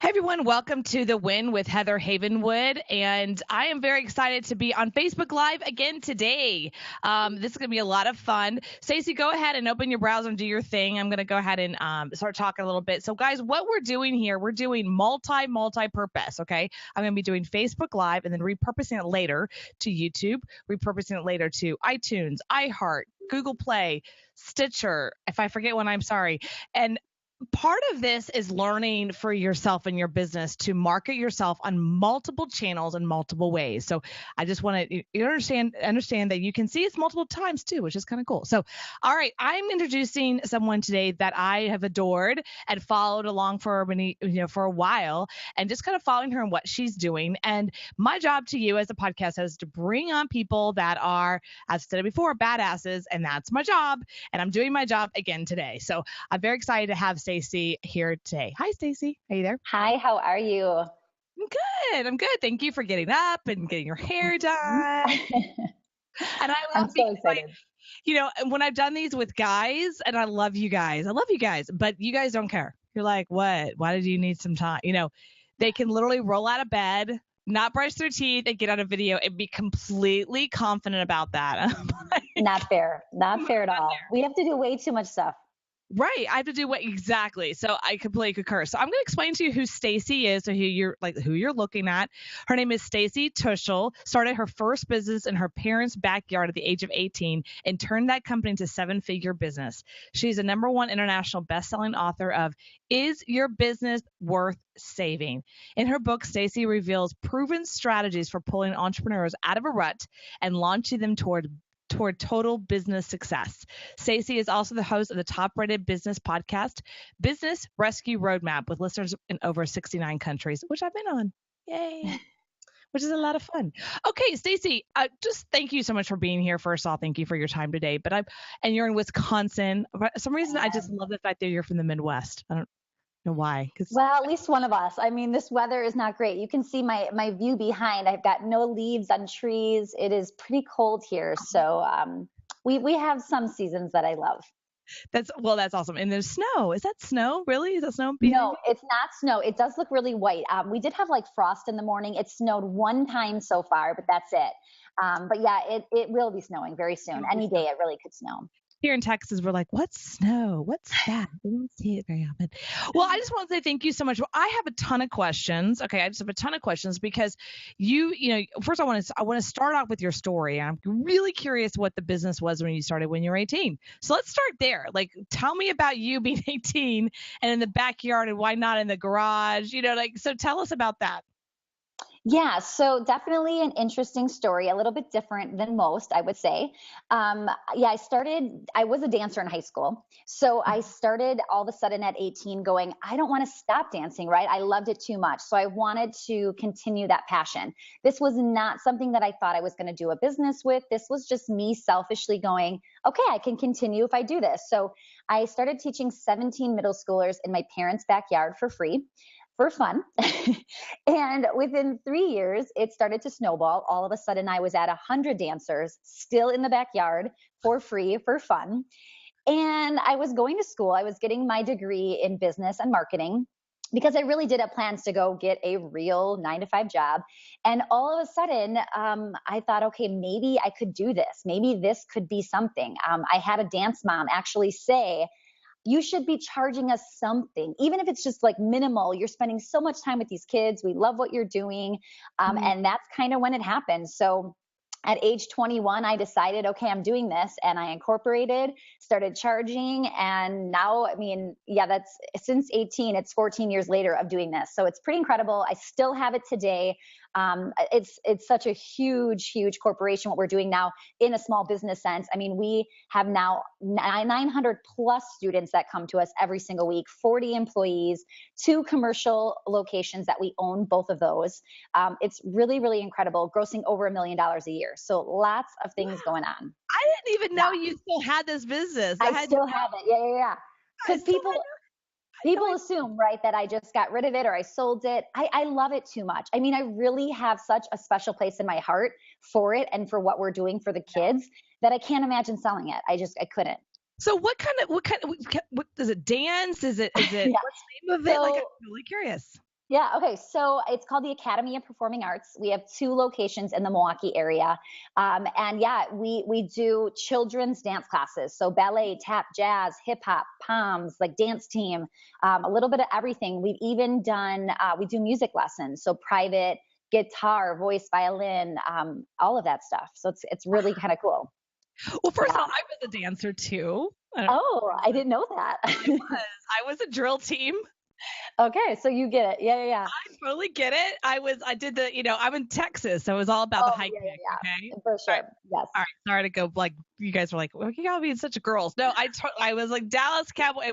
Hey everyone, welcome to The Win with Heather Havenwood. And I am very excited to be on Facebook Live again today. This is going to be a lot of fun. Stacey, go ahead and open your browser and do your thing. I'm going to go ahead and start talking a little bit. So guys, what we're doing here, we're doing multi-purpose, okay? I'm going to be doing Facebook Live and then repurposing it later to YouTube, repurposing it later to iTunes, iHeart, Google Play, Stitcher. If I forget one, I'm sorry. And part of this is learning for yourself and your business to market yourself on multiple channels in multiple ways. So I just want to you understand that you can see it's multiple times too, which is kind of cool. So, all right, I'm introducing someone today that I have adored and followed along for for a while, and just kind of following her and what she's doing. And my job to you as a podcast is to bring on people that are, I've said it before, badasses, and that's my job. And I'm doing my job again today. So I'm very excited to have Stacey here today. Hi, Stacey. Are you there? Hi, how are you? I'm good. I'm good. Thank you for getting up and getting your hair done. And I I'm love so excited. when I've done these with guys, and I love you guys, but you guys don't care. You're like, what? Why did you need some time? They can literally roll out of bed, not brush their teeth, and get on a video and be completely confident about that. Not fair. Not fair at all. We have to do way too much stuff. Right. I have to do what exactly. So I completely concur. So I'm going to explain to you who Stacey is, so who you're looking at. Her name is Stacey Tuschl. Started her first business in her parents' backyard at the age of 18 and turned that company into a seven-figure business. She's a #1 international best-selling author of Is Your Business Worth Saving? In her book, Stacey reveals proven strategies for pulling entrepreneurs out of a rut and launching them toward total business success. Stacey is also the host of the top-rated business podcast, Business Rescue Roadmap, with listeners in over 69 countries, which I've been on. Yay. Which is a lot of fun. Okay, Stacey, just thank you so much for being here. First of all, thank you for your time today. And you're in Wisconsin. For some reason, I just love the fact that you're from the Midwest. I don't know why. Well, at least one of us. I mean, this weather is not great. You can see my view behind. I've got no leaves on trees. It is pretty cold here. So we have some seasons that I love. That's awesome. And there's snow. Is that snow? Really? Is that snow behind No, you? it's not snow. It does look really white. We did have like frost in the morning. It snowed one time so far, but that's it. But yeah, it will be snowing very soon. Any day it really could snow. Here in Texas, we're like, what's snow? What's that? We don't see it very often. Well, I just want to say thank you so much. Well, I have a ton of questions. Okay, I just have a ton of questions because first I want to start off with your story. I'm really curious what the business was when you started when you were 18. So let's start there. Like, tell me about you being 18 and in the backyard, and why not in the garage? So tell us about that. Yeah, so definitely an interesting story, a little bit different than most, I would say. Yeah, I was a dancer in high school. So I started all of a sudden at 18 going, I don't want to stop dancing, right? I loved it too much. So I wanted to continue that passion. This was not something that I thought I was going to do a business with. This was just me selfishly going, okay, I can continue if I do this. So I started teaching 17 middle schoolers in my parents' backyard for free, for fun. And within 3 years, it started to snowball. All of a sudden, I was at 100 dancers still in the backyard for free, for fun. And I was going to school. I was getting my degree in business and marketing because I really did have plans to go get a real 9 to 5 job. And all of a sudden, I thought, okay, maybe I could do this. Maybe this could be something. I had a dance mom actually say, you should be charging us something, even if it's just like minimal. You're spending so much time with these kids. We love what you're doing. And that's kind of when it happened. So at age 21, I decided, okay, I'm doing this. And I incorporated, started charging. And now, I mean, yeah, that's since 18, it's 14 years later of doing this. So it's pretty incredible. I still have it today. It's such a huge corporation, what we're doing now in a small business sense. I mean, we have now 900 plus students that come to us every single week, 40 employees, 2 commercial locations that we own, both of those. It's really incredible, grossing over $1 million a year. So lots of things going on. I didn't even know you still had this business. I still have it. Yeah. Because people assume, right, that I just got rid of it or I sold it. I love it too much. I mean, I really have such a special place in my heart for it and for what we're doing for the kids that I can't imagine selling it. I couldn't. So what kind of, what is it, dance? Is it, Yeah. what's the name of it? So, Like, I'm really curious. Yeah. Okay. So it's called the Academy of Performing Arts. We have 2 locations in the Milwaukee area. And yeah, we do children's dance classes. So ballet, tap, jazz, hip hop, poms, like dance team, a little bit of everything. We've even done, we do music lessons. So private guitar, voice, violin, all of that stuff. So it's really kind of cool. Well, first of Yeah. all, I was a dancer too. I don't know if Oh, you I remember didn't know that. that. I was a drill team. Okay. So you get it. Yeah. Yeah. Yeah. I totally get it. I did the, I'm in Texas, so it was all about the Oh, high yeah. kick. Yeah. Okay. Yeah. For All right. sure. Yes. All right. Sorry to go like you guys were like, well, you gotta be such a girls. No, I was like Dallas Cowboy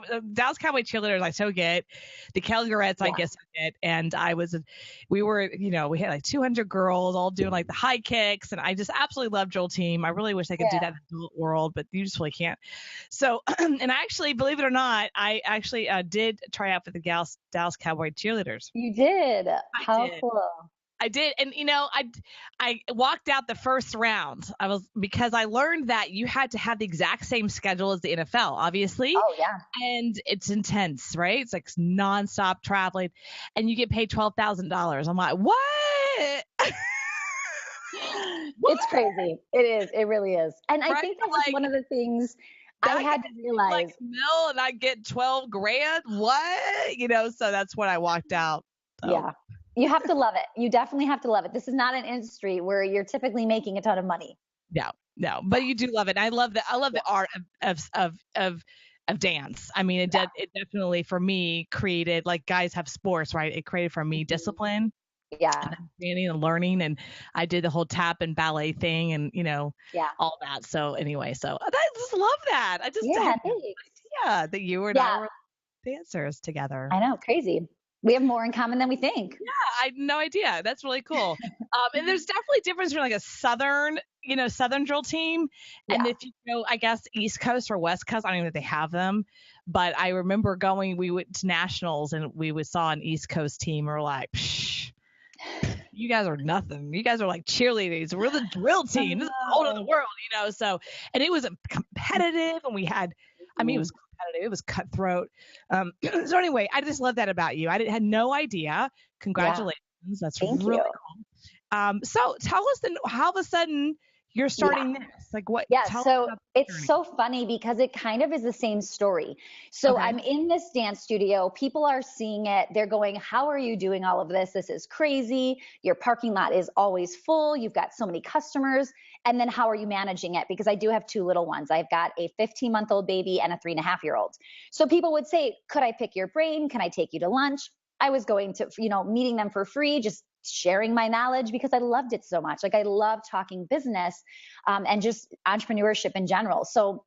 cheerleaders. I so get the Cowgirls. I Yeah. guess I get, and we were, we had like 200 girls all doing like the high kicks, and I just absolutely love Joel Team. I really wish I could do that Yeah. in the adult world, but you just really can't. So, and I actually, believe it or not, I actually did try out for the Dallas Cowboy cheerleaders. You did. I How did. cool. I did, and I walked out the first round. Because I learned that you had to have the exact same schedule as the NFL, obviously, Oh, yeah. and it's intense, right? It's like nonstop traveling, and you get paid $12,000. I'm like, what? What? It's crazy. It is. It really is. And I Right? think that was Like one of the things I I get had to like realize. a mil, and I get 12 grand. What? So that's when I walked out. So Yeah. You have to love it. You definitely have to love it. This is not an industry where you're typically making a ton of money. no, no, but you do love it. I love Yeah. the art of dance. I mean, Yeah. it definitely for me created, like, guys have sports, right? It created for me Mhm. discipline Yeah. and understanding and learning, and I did the whole tap and ballet thing, and Yeah. all that. So anyway, so I just love that. I just Yeah. had no Thanks. idea that you and I Yeah. were dancers together. I know. Crazy. We have more in common than we think. I had no idea. That's really cool. And there's definitely a difference between like a southern drill team, and Yeah. if you go, I guess, East Coast or West Coast. I don't even know if they have them, but I remember we went to nationals, and saw an East Coast team. We're like, psh, you guys are nothing. You guys are like cheerleaders. We're the drill team. This is the whole other world. So, and it was competitive, and we had, I mean, it Mhm. was competitive. It was cutthroat. So anyway, I just love that about you. Had no idea. Yeah. Congratulations. That's Thank really you. cool. So tell us then, how of a sudden you're Yeah. starting this? Like, what? Yeah, Tell us so about the it's journey. so funny because it kind of is the same story. So Okay. I'm in this dance studio. People are seeing it. They're going, how are you doing all of this? This is crazy. Your parking lot is always full. You've got so many customers. And then how are you managing it? Because I do have 2 little ones. I've got a 15-month-old baby and a 3.5-year-old. So people would say, could I pick your brain? Can I take you to lunch? I was going to, meeting them for free, just sharing my knowledge because I loved it so much. Like I love talking business and just entrepreneurship in general. So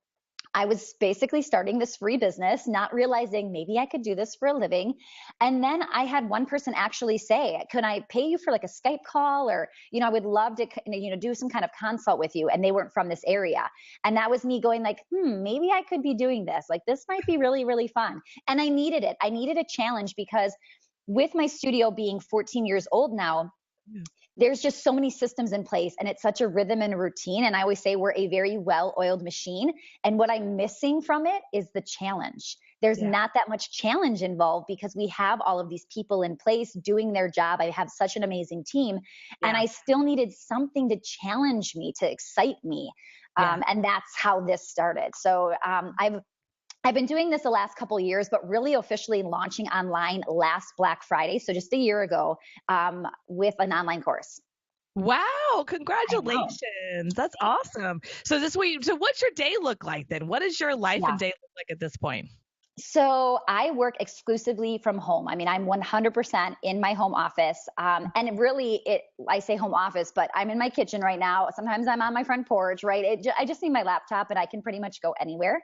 I was basically starting this free business, not realizing maybe I could do this for a living. And then I had one person actually say, "Can I pay you for like a Skype call? Or, I would love to, do some kind of consult with you." And they weren't from this area. And that was me going like, maybe I could be doing this. Like this might be really, really fun. And I needed it. I needed a challenge because with my studio being 14 years old now, Yeah. there's just so many systems in place and it's such a rhythm and a routine. And I always say we're a very well-oiled machine. And what I'm missing from it is the challenge. There's Yeah. not that much challenge involved because we have all of these people in place doing their job. I have such an amazing team and Yeah. I still needed something to challenge me, to excite me. Yeah. And that's how this started. So I've been doing this the last couple of years, but really officially launching online last Black Friday. So just a year ago, with an online course. Wow, I know. congratulations. That's awesome. So what's your day look like then? What does your life Yeah. and day look like at this point? So I work exclusively from home. I mean, I'm 100% in my home office. And really I say home office, but I'm in my kitchen right now. Sometimes I'm on my front porch, right? I just need my laptop and I can pretty much go anywhere.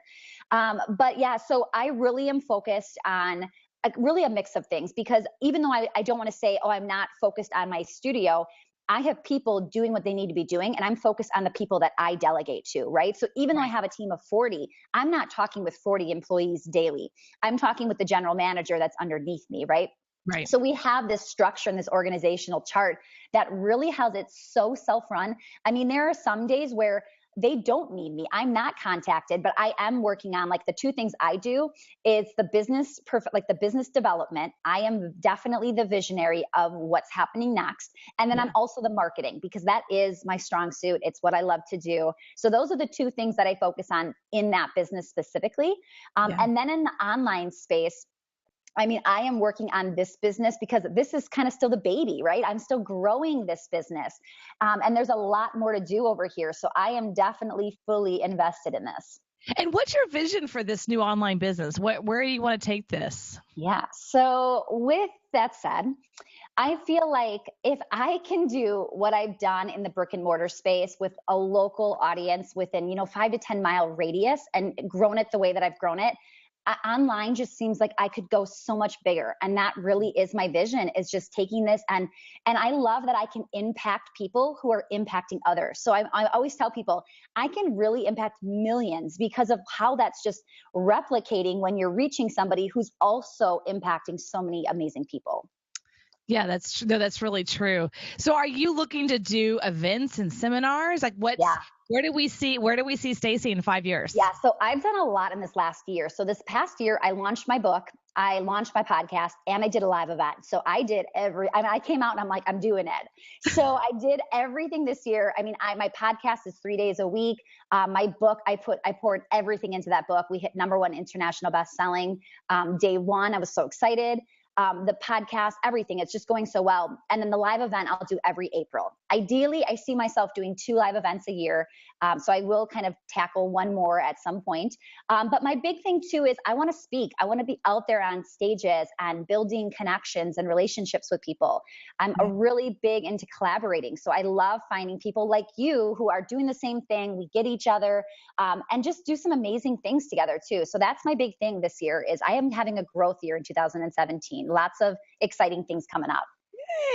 But yeah, so I really am focused on really a mix of things because even though I don't want to say, oh, I'm not focused on my studio, I have people doing what they need to be doing, and I'm focused on the people that I delegate to, right? So even though I Right. have a team of 40, I'm not talking with 40 employees daily. I'm talking with the general manager that's underneath me, right? Right. So we have this structure and this organizational chart that really has it so self-run. I mean, there are some days where they don't need me. I'm not contacted, but I am working on like the two things I do is the business, like the business development. I am definitely the visionary of what's happening next. And then Yeah. I'm also the marketing because that is my strong suit. It's what I love to do. So those are the two things that I focus on in that business specifically. Yeah. And then in the online space, I mean, I am working on this business because this is kind of still the baby, right? I'm still growing this business. And there's a lot more to do over here. So I am definitely fully invested in this. And what's your vision for this new online business? Where do you want to take this? Yeah. So with that said, I feel like if I can do what I've done in the brick and mortar space with a local audience within, 5 to 10 mile radius and grown it the way that I've grown it, online just seems like I could go so much bigger. And that really is my vision, is just taking this and I love that I can impact people who are impacting others. So I always tell people I can really impact millions because of how that's just replicating when you're reaching somebody who's also impacting so many amazing people. Yeah, that's really true. So are you looking to do events and seminars? Like Yeah. where do we see Stacy in 5 years? Yeah, so I've done a lot in this last year. So this past year, I launched my book, I launched my podcast, and I did a live event. So I did I came out and I'm like, I'm doing it. So I did everything this year. I mean, my podcast is 3 days a week. My book, I poured everything into that book. We hit #1 international bestselling day one. I was so excited. The podcast, everything. It's just going so well. And then the live event I'll do every April. Ideally, I see myself doing 2 live events a year. So I will kind of tackle one more at some point. But my big thing too is I want to speak. I want to be out there on stages and building connections and relationships with people. I'm a really big into collaborating. So I love finding people like you who are doing the same thing. We get each other and just do some amazing things together too. So that's my big thing this year is I am having a growth year in 2017. Lots of exciting things coming up.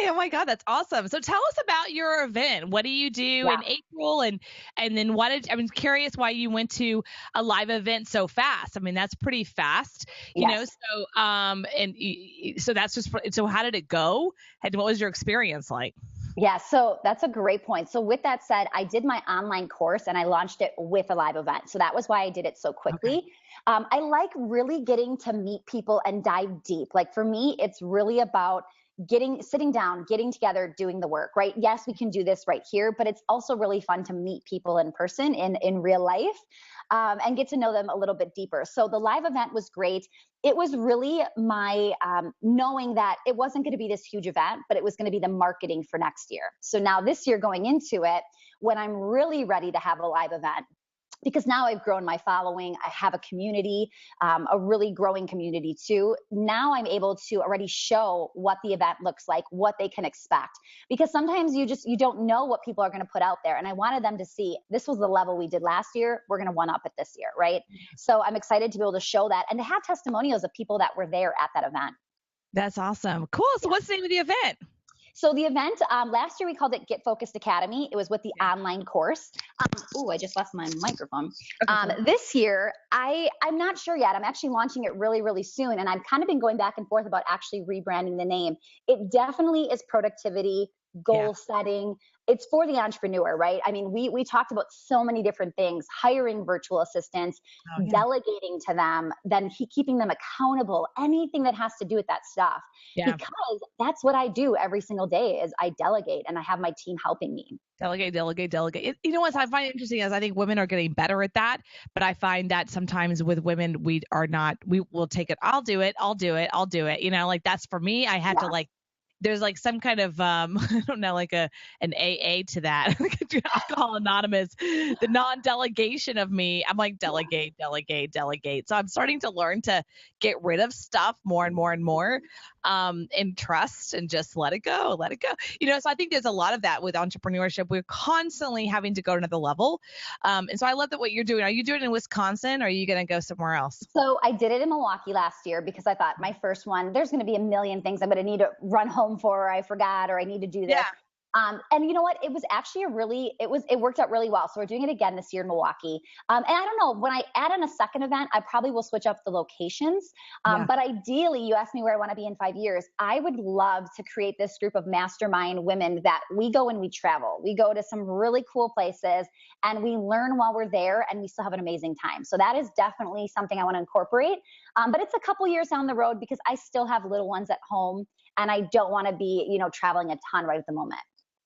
Hey, oh my God, that's awesome. So tell us about your event. What do you do in April? And then I'm curious why you went to a live event so fast. I mean, that's pretty fast, you know, so that's just, so how did it go? And what was your experience like? Yeah, so that's a great point. So with that said, I did my online course and I launched it with a live event. So that was why I did it so quickly. Okay. I like really getting to meet people and dive deep. Like for me, it's really about sitting down, getting together, doing the work, right? Yes, we can do this right here, but it's also really fun to meet people in person in real life and get to know them a little bit deeper. So the live event was great. It was really my knowing that it wasn't going to be this huge event, but it was going to be the marketing for next year. So now this year going into it, when I'm really ready to have a live event, because now I've grown my following, I have a community, a really growing community too. Now I'm able to already show what the event looks like, what they can expect. Because sometimes you don't know what people are going to put out there. And I wanted them to see, this was the level we did last year, we're going to one up it this year, right? So I'm excited to be able to show that and to have testimonials of people that were there at that event. That's awesome. Cool. So what's the name of the event? So the event, last year we called it Get Focused Academy. It was with the online course. I just lost my microphone. This year, I'm not sure yet. I'm actually launching it really, really soon. And I've kind of been going back and forth about actually rebranding the name. It definitely is productivity, goal setting. It's for the entrepreneur, right? I mean, we talked about so many different things, hiring virtual assistants, delegating to them, then keeping them accountable, anything that has to do with that stuff. Yeah. Because that's what I do every single day is I delegate and I have my team helping me. Delegate. You know what I find interesting is I think women are getting better at that, but I find that sometimes with women, we will take it. I'll do it. You know, like that's for me. I have to there's like some kind of I don't know, like an AA to that. Alcohol Anonymous, the non-delegation of me. I'm like delegate. So I'm starting to learn to get rid of stuff more and more and more, and trust and just let it go. You know, so I think there's a lot of that with entrepreneurship. We're constantly having to go to another level. And so I love that what you're doing. Are you doing it in Wisconsin or are you going to go somewhere else? So I did it in Milwaukee last year because I thought my first one, there's going to be a million things I'm going to need to run home for, or I forgot, or I need to do this. Yeah. And you know what? It was actually it worked out really well. So we're doing it again this year in Milwaukee. And I don't know, when I add on a second event, I probably will switch up the locations. Yeah. But ideally, you asked me where I want to be in 5 years. I would love to create this group of mastermind women that we go and we travel. We go to some really cool places and we learn while we're there and we still have an amazing time. So that is definitely something I want to incorporate. But it's a couple years down the road because I still have little ones at home and I don't want to be, traveling a ton right at the moment.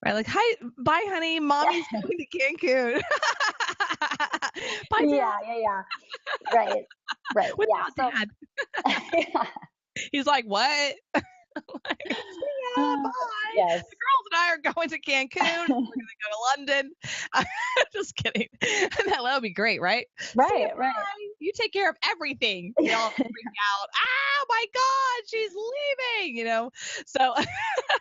Right, like, hi, bye, honey. Mommy's going to Cancun. Bye, Dad. Yeah. Right. Without Dad. Yeah. He's like, what? Like, yeah, bye. Yes. The girls and I are going to Cancun. We're going to go to London. I'm just kidding. That would be great, right? Right. You take care of everything. You all freak out. Oh my God, she's leaving, So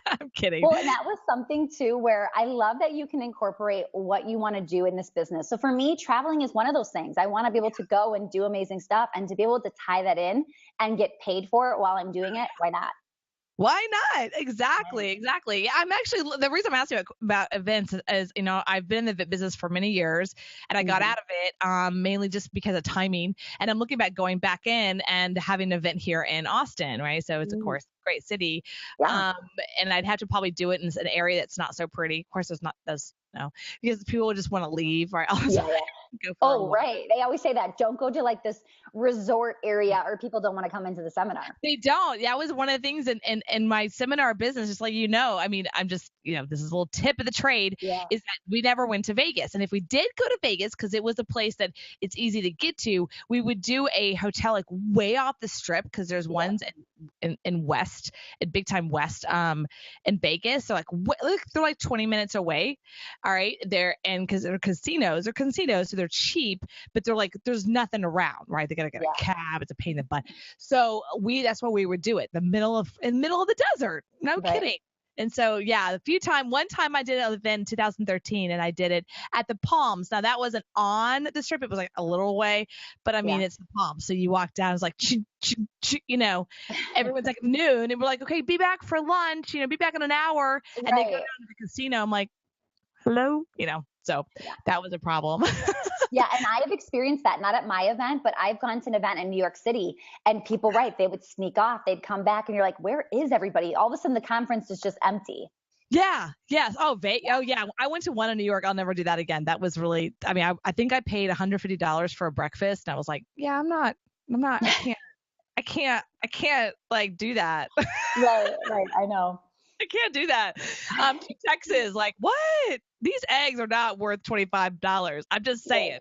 I'm kidding. Well, and that was something too, where I love that you can incorporate what you want to do in this business. So for me, traveling is one of those things. I want to be able to go and do amazing stuff and to be able to tie that in and get paid for it while I'm doing it. Why not? Why not? Exactly. Yeah, I'm actually, the reason I'm asking about events is, I've been in the event business for many years and I got out of it mainly just because of timing. And I'm looking at going back in and having an event here in Austin, right? So it's, of course, a great city. Yeah. And I'd have to probably do it in an area that's not so pretty. Of course, because people just want to leave, right? Right. They always say that. Don't go to like this resort area or people don't want to come into the seminar. They don't. That was one of the things in my seminar business, just like, I mean, I'm just, this is a little tip of the trade, is that we never went to Vegas. And if we did go to Vegas, because it was a place that it's easy to get to, we would do a hotel like way off the strip because there's ones in West, in big time West, in Vegas. So they're like 20 minutes away. All right. Because they're casinos, so they're cheap, but they're like, there's nothing around, right? They got to get a cab. It's a pain in the butt. So that's what we would do it. In the middle of the desert. No kidding. And so, one time I did an event in 2013 and I did it at the Palms. Now that wasn't on the strip. It was like a little way, but I mean, it's the Palms. So you walk down, it's like, everyone's like noon and we're like, okay, be back for lunch, be back in an hour. And they go down to the casino. I'm like, hello, so that was a problem. Yeah. And I have experienced that, not at my event, but I've gone to an event in New York City and people, they would sneak off, they'd come back and you're like, where is everybody? All of a sudden the conference is just empty. Yeah. Yes. Oh, yeah. I went to one in New York. I'll never do that again. That was really, I mean, I think I paid $150 for a breakfast and I was like, yeah, I can't like do that. Right. I know. I can't do that. Texas, like, what? These eggs are not worth $25. I'm just saying.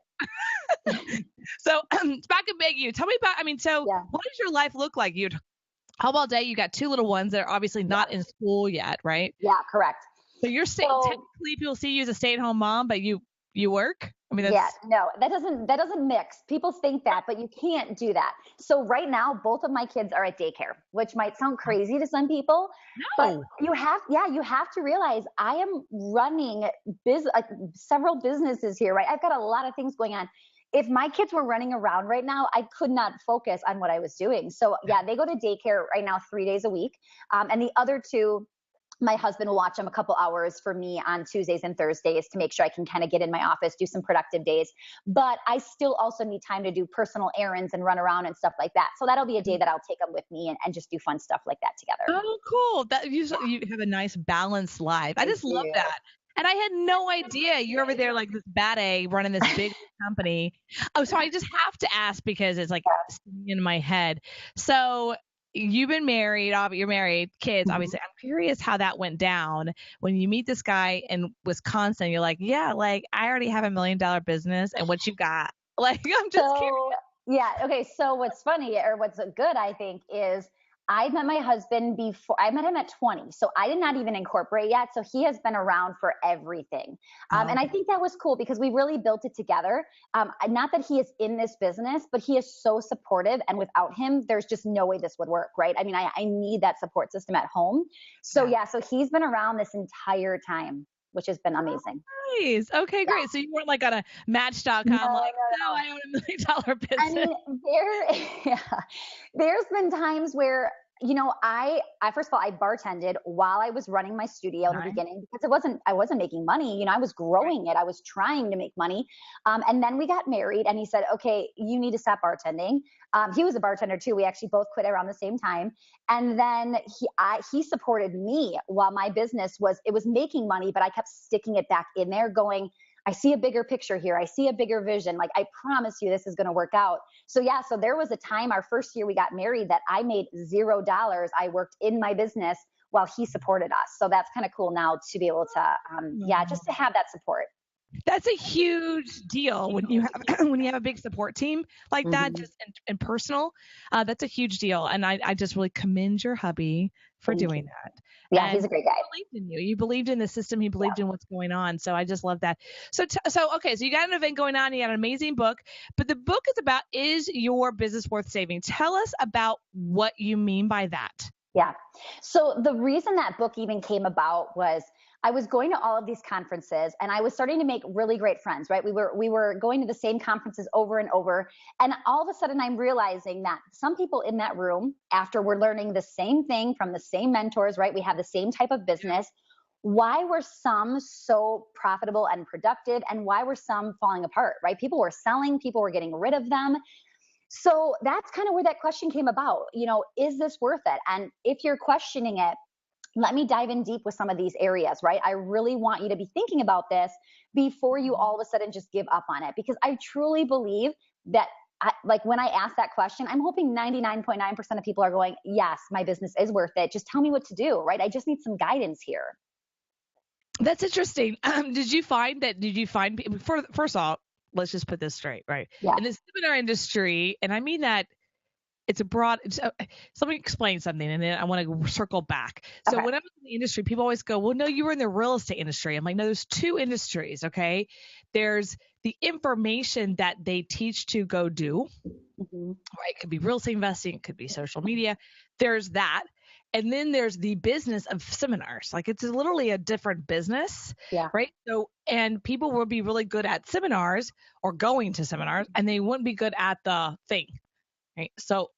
So back in Big U, tell me about, what does your life look like? How about day? You got two little ones that are obviously not in school yet, right? Yeah, correct. So you're technically people see you as a stay-at-home mom, but you work? I mean, no, that doesn't mix. People think that, but you can't do that. So right now, both of my kids are at daycare, which might sound crazy to some people, but you have to realize I am running several businesses here, right? I've got a lot of things going on. If my kids were running around right now, I could not focus on what I was doing. So they go to daycare right now 3 days a week. And the other two, my husband will watch them a couple hours for me on Tuesdays and Thursdays to make sure I can kind of get in my office, do some productive days. But I still also need time to do personal errands and run around and stuff like that. So that'll be a day that I'll take them with me and just do fun stuff like that together. Oh, cool. That you have a nice balanced life. I just love that. And I had no idea you're over there like this bad A running this big company. Oh, so I just have to ask because it's like in my head. So you've been married, you're married, kids, obviously. I'm curious how that went down when you meet this guy in Wisconsin. You're like, yeah, like I already have $1 million business and what you got? Like, I'm just curious. Yeah. Okay. So what's funny or what's good, I think, is I met my husband I met him at 20. So I did not even incorporate yet. So he has been around for everything. And I think that was cool because we really built it together. Not that he is in this business, but he is so supportive. And without him, there's just no way this would work. Right. I mean, I need that support system at home. So so he's been around this entire time, which has been amazing. Nice. Okay, great. So you weren't like on a Match.com no, I own $1 million business. I mean, there's been times where I first of all, I bartended while I was running my studio in the Nice. beginning because I wasn't making money. I was Right. growing it. I was trying to make money. And then we got married and he said, okay, you need to stop bartending. He was a bartender too. We actually both quit around the same time. And then he supported me while my business it was making money, but I kept sticking it back in there going, I see a bigger picture here. I see a bigger vision. Like, I promise you this is going to work out. So yeah, so there was a time our first year we got married that I made $0. I worked in my business while he supported us. So that's kind of cool now to be able to, yeah, just to have that support. That's a huge deal when you have when you have a big support team like that, Hmm. just in personal. That's a huge deal, and I just really commend your hubby for Thank you. doing that. Yeah, And he's a great guy. he believed in you. You believed in the system. He Yeah. believed in what's going on. So I just love that. So okay. So you got an event going on. You got an amazing book, but the book is about, is your business worth saving? Tell us about what you mean by that. Yeah. So the reason that book even came about was I was going to all of these conferences and I was starting to make really great friends, right? We were going to the same conferences over and over. And all of a sudden I'm realizing that some people in that room, after we're learning the same thing from the same mentors, right? We have the same type of business. Why were some so profitable and productive and why were some falling apart, right? People were selling, people were getting rid of them. So that's kind of where that question came about. Is this worth it? And if you're questioning it, let me dive in deep with some of these areas, right? I really want you to be thinking about this before you all of a sudden just give up on it, because I truly believe that like when I ask that question, I'm hoping 99.9% of people are going, yes, my business is worth it. Just tell me what to do, right? I just need some guidance here. That's interesting. Did you find people, first off, let's just put this straight, right? Yeah. In the seminar industry, and I mean that it's a broad, so let me explain something and then I want to circle back. So Okay. when I'm in the industry, people always go, well, no, you were in the real estate industry. I'm like, no, there's two industries. Okay. There's the information that they teach to go do, Hmm. right? It could be real estate investing, it could be social media. There's that. And then there's the business of seminars. Like, it's literally a different business, Yeah. right? So, and people will be really good at seminars or going to seminars, and they wouldn't be good at the thing, right? So,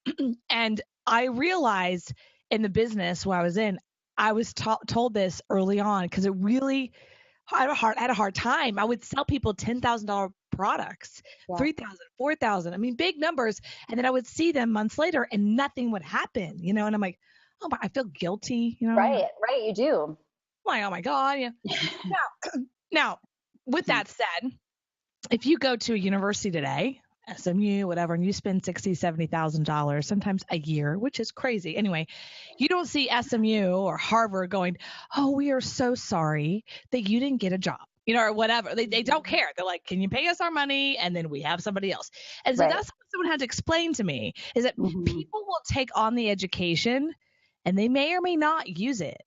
and I realized in the business where I was in, I was told this early on because it really, I had a hard time. I would sell people $10,000 products, Yeah. 3,000, 4,000. I mean, big numbers. And then I would see them months later and nothing would happen, and I'm like, oh my, I feel guilty, Right. Right. You do. I'm like, oh my God. Yeah. Now, with that said, if you go to a university today, SMU, whatever, and you spend $60,000, $70,000, sometimes a year, which is crazy. Anyway, you don't see SMU or Harvard going, oh, we are so sorry that you didn't get a job, or whatever. They don't care. They're like, can you pay us our money? And then we have somebody else. And so Right. that's what someone had to explain to me, is that Hmm. people will take on the education and they may or may not use it.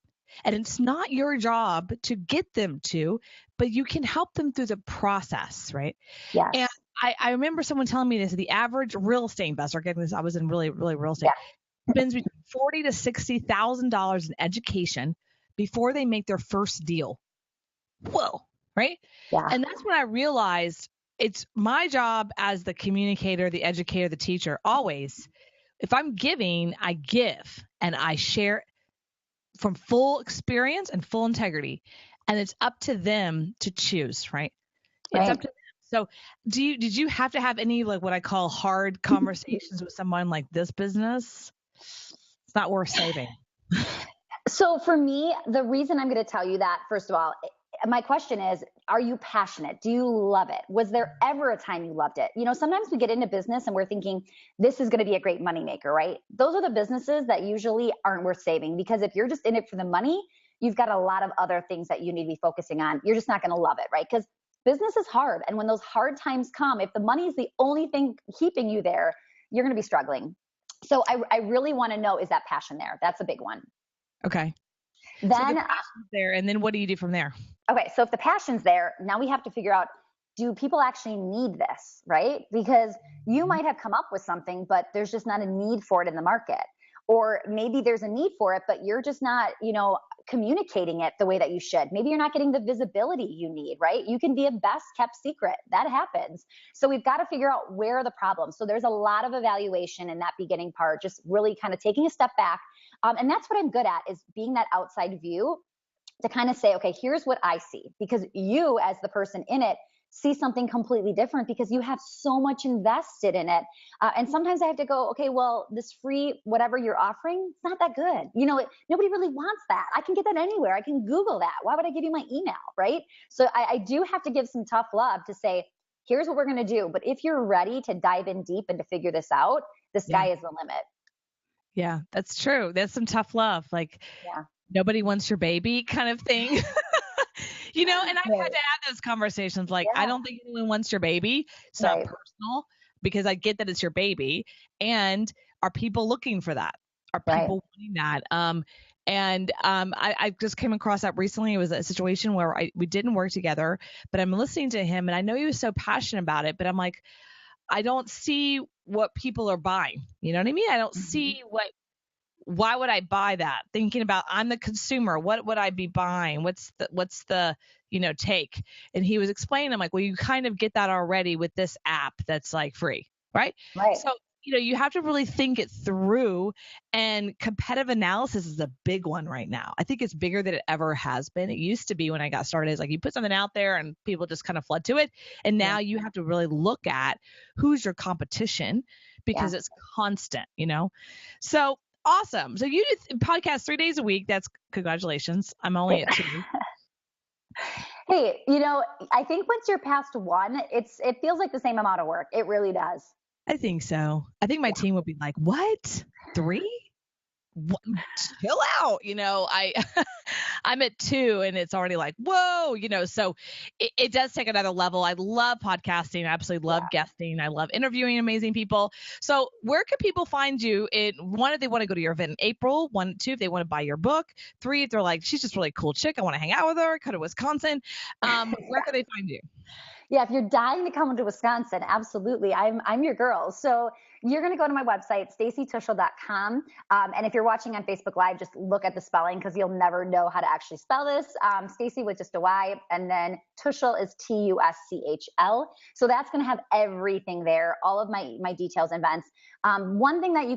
And it's not your job to get them to, but you can help them through the process, right? And Yes. I remember someone telling me this: the average real estate investor, getting this, I was in really, really real estate, spends between $40,000 to $60,000 in education before they make their first deal. Whoa, right? Yeah. And that's when I realized it's my job as the communicator, the educator, the teacher. Always, if I'm giving, I give and I share from full experience and full integrity, and it's up to them to choose, right? It's up Right. to them. So, did you have to have any, like, what I call hard conversations with someone like this business? It's not worth saving. So for me, the reason I'm going to tell you that, first of all, my question is, are you passionate? Do you love it? Was there ever a time you loved it? Sometimes we get into business and we're thinking this is going to be a great moneymaker, right? Those are the businesses that usually aren't worth saving, because if you're just in it for the money, you've got a lot of other things that you need to be focusing on. You're just not going to love it, right? Because business is hard. And when those hard times come, if the money is the only thing keeping you there, you're going to be struggling. So I really want to know, is that passion there? That's a big one. Okay. So the Then, passion's there, and then what do you do from there? okay, so if the passion's there, now we have to figure out, do people actually need this, right? Because you might have come up with something, but there's just not a need for it in the market. Or maybe there's a need for it, but you're just not, communicating it the way that you should. Maybe you're not getting the visibility you need, right? You can be a best kept secret. That happens. So we've got to figure out where are the problems. So there's a lot of evaluation in that beginning part, just really kind of taking a step back. And that's what I'm good at, is being that outside view to kind of say, okay, here's what I see, because you as the person in it see something completely different because you have so much invested in it. And sometimes I have to go, okay, well, this free, whatever you're offering, it's not that good. Nobody really wants that. I can get that anywhere. I can Google that. Why would I give you my email? Right. So I do have to give some tough love to say, here's what we're going to do. But if you're ready to dive in deep and to figure this out, the sky is the limit. Yeah, that's true. That's some tough love. Like, nobody wants your baby kind of thing. And I've had to have those conversations. Like, I don't think anyone wants your baby. It's not personal, because I get that it's your baby. And are people looking for that? Are people wanting that? I just came across that recently. It was a situation where we didn't work together, but I'm listening to him and I know he was so passionate about it, but I'm like, I don't see what people are buying. You know what I mean? I don't see why would I buy that? Thinking about, I'm the consumer. What would I be buying? What's the take? And he was explaining, I'm like, well, you kind of get that already with this app that's like free, right? Right. So, you have to really think it through, and competitive analysis is a big one right now. I think it's bigger than it ever has been. It used to be when I got started, it's like you put something out there and people just kind of flood to it. And now you have to really look at who's your competition, because it's constant, So awesome. So you do podcast 3 days a week. That's congratulations. I'm only at 2. Hey, I think once you're past 1, it feels like the same amount of work. It really does. I think so. I think my team would be like, what? 3? What? Chill out. I'm at 2 and it's already like, whoa, so it does take another level. I love podcasting. I absolutely love guesting. I love interviewing amazing people. So where can people find you? 1, if they want to go to your event in April, 1, 2, if they want to buy your book, 3, if they're like, she's just a really cool chick, I want to hang out with her, go to Wisconsin. Where can they find you? Yeah, if you're dying to come into Wisconsin, absolutely. I'm your girl. So you're going to go to my website, stacytuschl.com. And if you're watching on Facebook Live, just look at the spelling, because you'll never know how to actually spell this. Stacy with just a Y, and then Tuschl is Tuschl. So that's going to have everything there, all of my details and events. One thing that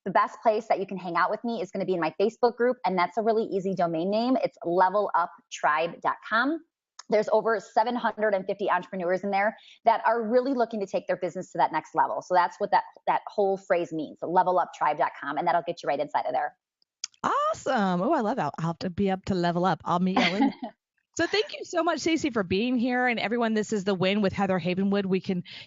the best place that you can hang out with me is going to be in my Facebook group. And that's a really easy domain name. It's leveluptribe.com. There's over 750 entrepreneurs in there that are really looking to take their business to that next level. So that's what that whole phrase means, leveluptribe.com, and that'll get you right inside of there. Awesome. Oh, I love that. I'll have to be up to level up. I'll meet you in. So thank you so much, Stacey, for being here. And everyone, this is The Win with Heather Havenwood.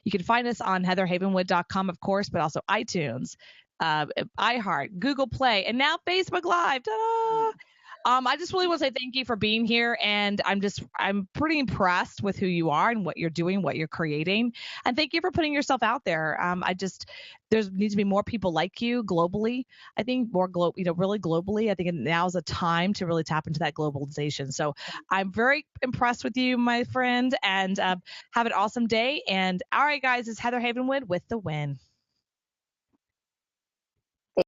You can find us on heatherhavenwood.com, of course, but also iTunes, iHeart, Google Play, and now Facebook Live. Ta-da! I just really want to say thank you for being here. And I'm pretty impressed with who you are and what you're doing, what you're creating. And thank you for putting yourself out there. There needs to be more people like you globally. I think really globally. I think now is a time to really tap into that globalization. So I'm very impressed with you, my friend, and have an awesome day. And all right, guys, it's Heather Havenwood with The Win.